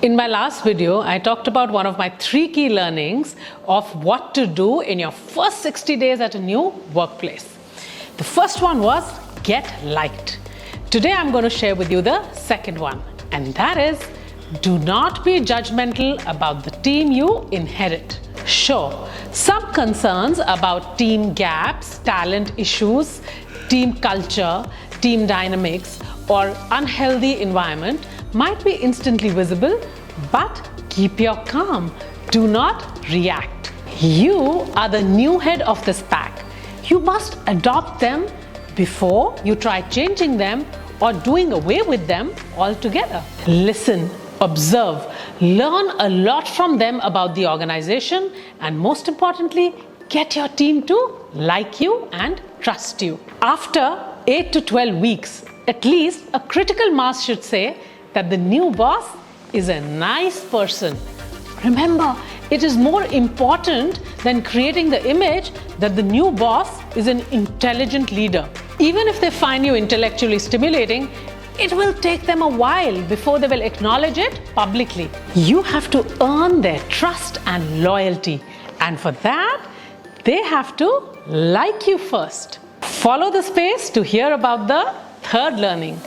In my last video, I talked about one of my 3 key learnings of what to do in your first 60 days at a new workplace. The first one was get liked. Today, I'm going to share with you the second one, and that is do not be judgmental about the team you inherit. Sure, some concerns about team gaps, talent issues, team culture, team dynamics, or unhealthy environment might be instantly visible, but keep your calm. Do not react. You are the new head of this pack. You must adopt them before you try changing them or doing away with them altogether. Listen, observe, learn a lot from them about the organization, and most importantly, get your team to like you and trust you. After 8 to 12 weeks, at least a critical mass should say that the new boss is a nice person. Remember, it is more important than creating the image that the new boss is an intelligent leader. Even if they find you intellectually stimulating, it will take them a while before they will acknowledge it publicly. You have to earn their trust and loyalty, and for that, they have to like you first. Follow the space to hear about the third learning.